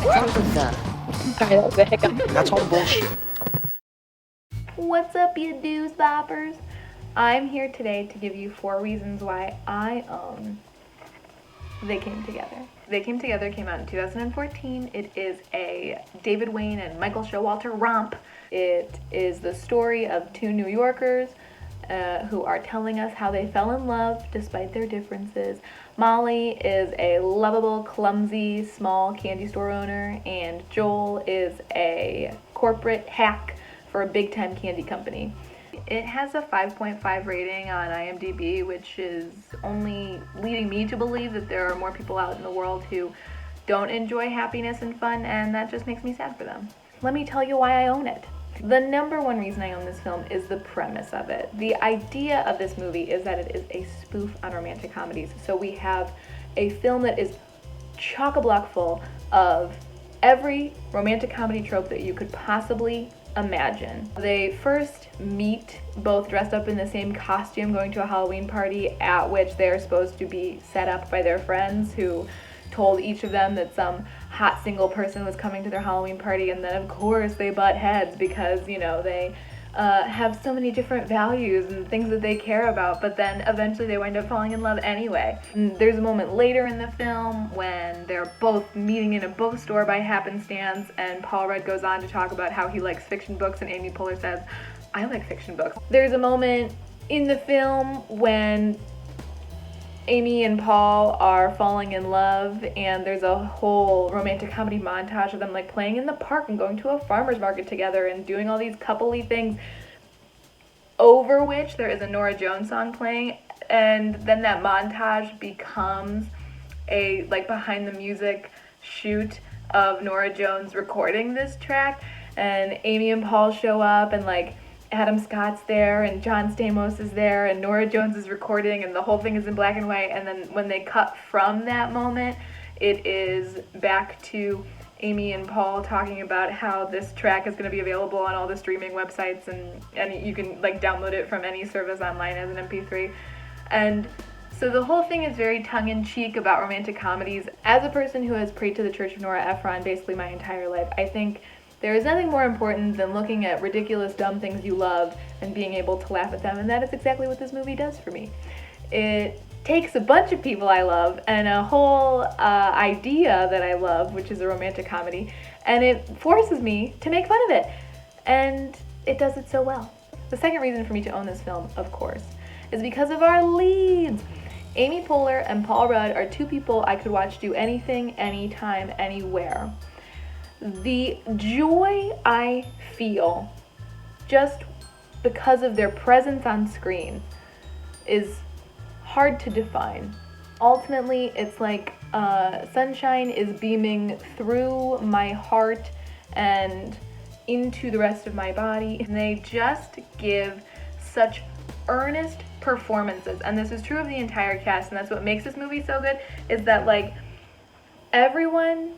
What was that? Sorry, that was a hiccup. That's all bullshit. What's up, you doos boppers? I'm here today to give you 4 reasons why I own They Came Together. They Came Together came out in 2014. It is a David Wayne and Michael Showalter romp. It is the story of 2 New Yorkers who are telling us how they fell in love despite their differences. Molly is a lovable, clumsy, small candy store owner, and Joel is a corporate hack for a big-time candy company. It has a 5.5 rating on IMDb, which is only leading me to believe that there are more people out in the world who don't enjoy happiness and fun, and that just makes me sad for them. Let me tell you why I own it. The number 1 reason I own this film is the premise of it. The idea of this movie is that it is a spoof on romantic comedies. So we have a film that is chock-a-block full of every romantic comedy trope that you could possibly imagine. They first meet both dressed up in the same costume going to a Halloween party at which they're supposed to be set up by their friends who told each of them that some hot single person was coming to their Halloween party, and then of course they butt heads because, you know, they have so many different values and things that they care about, but then eventually they wind up falling in love anyway. And there's a moment later in the film when they're both meeting in a bookstore by happenstance, and Paul Rudd goes on to talk about how he likes fiction books, and Amy Poehler says, I like fiction books. There's a moment in the film when Amy and Paul are falling in love, and there's a whole romantic comedy montage of them like playing in the park and going to a farmer's market together and doing all these coupley things, over which there is a Nora Jones song playing, and then that montage becomes a like behind the music shoot of Nora Jones recording this track, and Amy and Paul show up, and like Adam Scott's there, and John Stamos is there, and Nora Jones is recording, and the whole thing is in black and white, and then when they cut from that moment, it is back to Amy and Paul talking about how this track is going to be available on all the streaming websites, and you can like download it from any service online as an MP3. And so the whole thing is very tongue-in-cheek about romantic comedies. As a person who has prayed to the Church of Nora Ephron basically my entire life, I think there is nothing more important than looking at ridiculous, dumb things you love and being able to laugh at them, and that is exactly what this movie does for me. It takes a bunch of people I love and a whole idea that I love, which is a romantic comedy, and it forces me to make fun of it, and it does it so well. The second reason for me to own this film, of course, is because of our leads. Amy Poehler and Paul Rudd are 2 people I could watch do anything, anytime, anywhere. The joy I feel just because of their presence on screen is hard to define. Ultimately, it's like sunshine is beaming through my heart and into the rest of my body, and they just give such earnest performances, and this is true of the entire cast, and that's what makes this movie so good, is that like everyone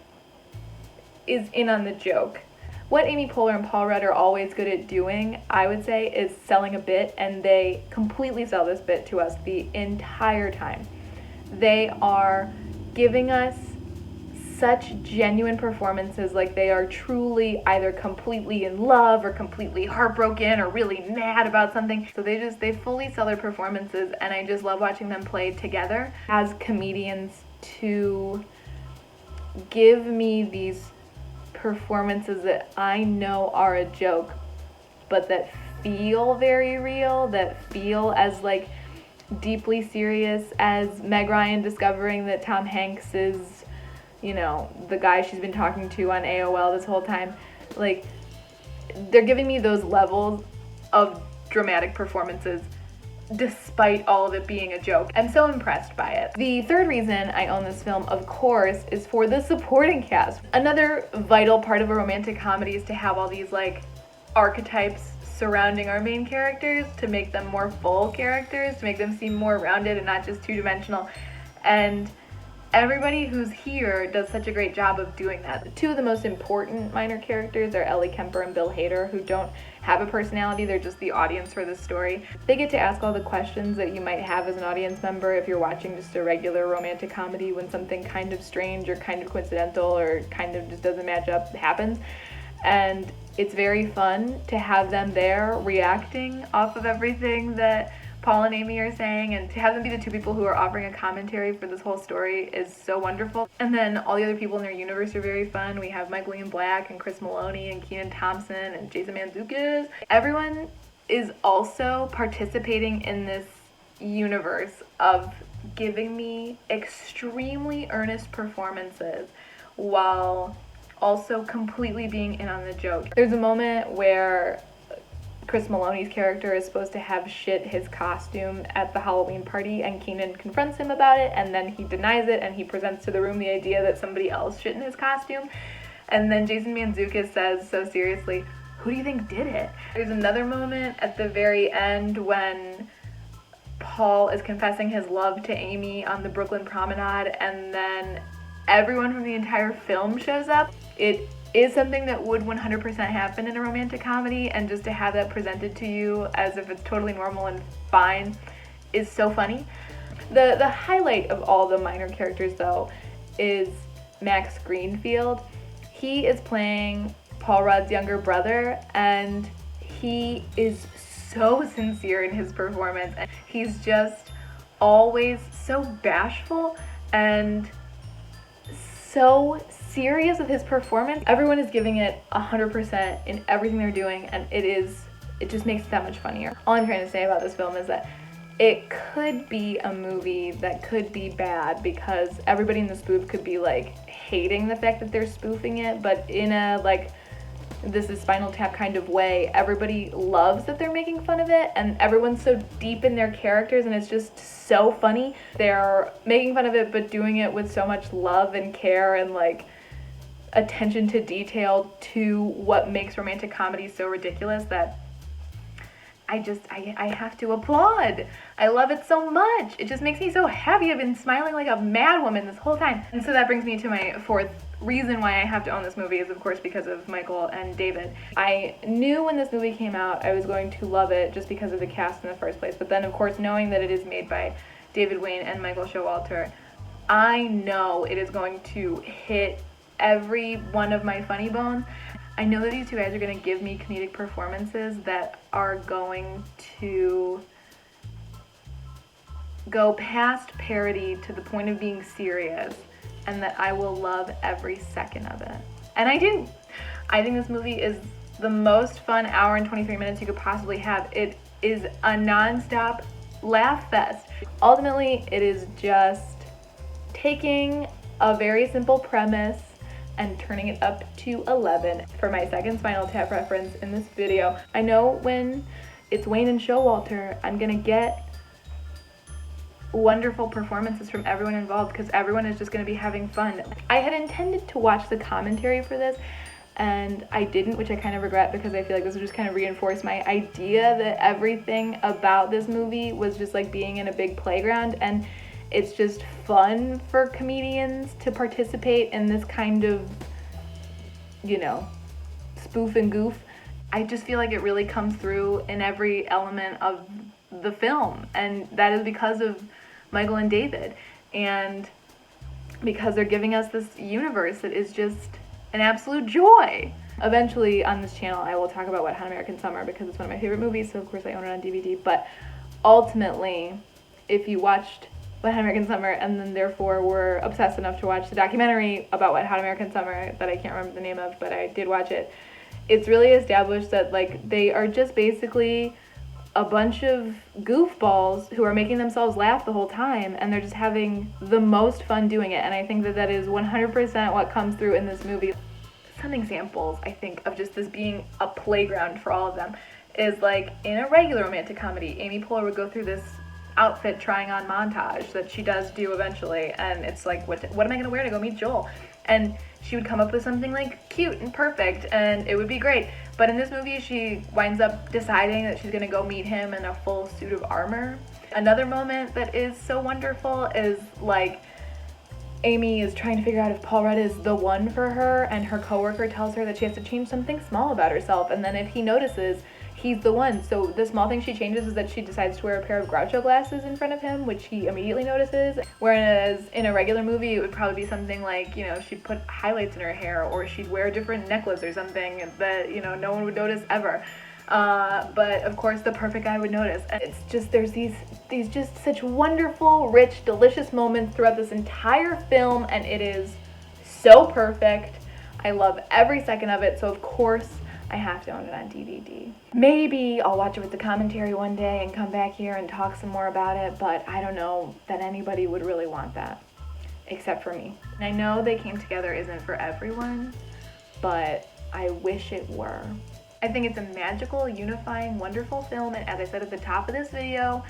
is in on the joke. What Amy Poehler and Paul Rudd are always good at doing, I would say, is selling a bit, and they completely sell this bit to us the entire time. They are giving us such genuine performances, like they are truly either completely in love or completely heartbroken or really mad about something. So they fully sell their performances, and I just love watching them play together as comedians to give me these performances that I know are a joke, but that feel very real, that feel as like deeply serious as Meg Ryan discovering that Tom Hanks is, you know, the guy she's been talking to on AOL this whole time. Like, they're giving me those levels of dramatic performances despite all of it being a joke. I'm so impressed by it. The third reason I own this film, of course, is for the supporting cast. Another vital part of a romantic comedy is to have all these like archetypes surrounding our main characters to make them more full characters, to make them seem more rounded and not just 2-dimensional. And everybody who's here does such a great job of doing that. Two of the most important minor characters are Ellie Kemper and Bill Hader, who don't have a personality, they're just the audience for the story. They get to ask all the questions that you might have as an audience member if you're watching just a regular romantic comedy when something kind of strange or kind of coincidental or kind of just doesn't match up happens. And it's very fun to have them there reacting off of everything that Paul and Amy are saying, and to have them be the two people who are offering a commentary for this whole story is so wonderful. And then all the other people in their universe are very fun. We have Michael Ian Black and Chris Maloney and Kenan Thompson and Jason Mantzoukas. Everyone is also participating in this universe of giving me extremely earnest performances while also completely being in on the joke. There's a moment where Chris Maloney's character is supposed to have shit his costume at the Halloween party, and Kenan confronts him about it, and then he denies it, and he presents to the room the idea that somebody else shit in his costume. And then Jason Mantzoukas says so seriously, "Who do you think did it?" There's another moment at the very end when Paul is confessing his love to Amy on the Brooklyn Promenade, and then everyone from the entire film shows up. It is something that would 100% happen in a romantic comedy, and just to have that presented to you as if it's totally normal and fine is so funny. The highlight of all the minor characters, though, is Max Greenfield. He is playing Paul Rudd's younger brother, and he is so sincere in his performance. He's just always so bashful and so serious with his performance. Everyone is giving it 100% in everything they're doing, and it just makes it that much funnier. All I'm trying to say about this film is that it could be a movie that could be bad because everybody in the spoof could be like hating the fact that they're spoofing it, but in a like this is Spinal Tap kind of way, everybody loves that they're making fun of it, and everyone's so deep in their characters, and it's just so funny. They're making fun of it but doing it with so much love and care and like attention to detail to what makes romantic comedy so ridiculous that I have to applaud. I love it so much. It just makes me so happy. I've been smiling like a mad woman this whole time. And so that brings me to my fourth reason why I have to own this movie is, of course, because of Michael and David. I knew when this movie came out I was going to love it just because of the cast in the first place. But then, of course, knowing that it is made by David Wayne and Michael Showalter, I know it is going to hit every one of my funny bones. I know that these two guys are going to give me comedic performances that are going to go past parody to the point of being serious, and that I will love every second of it. And I do. I think this movie is the most fun hour and 23 minutes you could possibly have. It is a non-stop laugh fest. Ultimately, it is just taking a very simple premise and turning it up to 11 for my second Spinal Tap reference in this video. I know when it's Wayne and Showalter, I'm gonna get wonderful performances from everyone involved because everyone is just gonna be having fun. I had intended to watch the commentary for this and I didn't, which I kind of regret because I feel like this would just kind of reinforce my idea that everything about this movie was just like being in a big playground, and it's just fun for comedians to participate in this kind of, you know, spoof and goof. I just feel like it really comes through in every element of the film, and that is because of Michael and David, and because they're giving us this universe that is just an absolute joy. Eventually on this channel I will talk about Wet Hot American Summer because it's one of my favorite movies, so of course I own it on DVD, but ultimately if you watched Wet Hot American Summer and then therefore were obsessed enough to watch the documentary about Wet Hot American Summer that I can't remember the name of, but I did watch it, it's really established that like they are just basically a bunch of goofballs who are making themselves laugh the whole time, and they're just having the most fun doing it. And I think that that is 100% what comes through in this movie. Some examples, I think, of just this being a playground for all of them is like in a regular romantic comedy, Amy Poehler would go through this outfit trying on montage that she does do eventually, and it's like, what am I gonna wear to go meet Joel? And she would come up with something like cute and perfect, and it would be great. But in this movie, she winds up deciding that she's gonna go meet him in a full suit of armor. Another moment that is so wonderful is like Amy is trying to figure out if Paul Rudd is the one for her, and her coworker tells her that she has to change something small about herself, and then if he notices, he's the one. So the small thing she changes is that she decides to wear a pair of Groucho glasses in front of him, which he immediately notices. Whereas in a regular movie, it would probably be something like, you know, she'd put highlights in her hair, or she'd wear a different necklace or something that, you know, no one would notice ever. But of course the perfect guy would notice. And it's just, there's these just such wonderful, rich, delicious moments throughout this entire film, and it is so perfect. I love every second of it, so of course I have to own it on DVD. Maybe I'll watch it with the commentary one day and come back here and talk some more about it, but I don't know that anybody would really want that, except for me. And I know They Came Together isn't for everyone, but I wish it were. I think it's a magical, unifying, wonderful film, and as I said at the top of this video,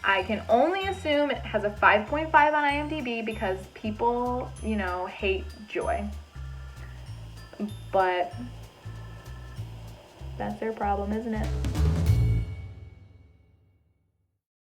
I can only assume it has a 5.5 on IMDb because people, you know, hate Joy. But that's their problem, isn't it?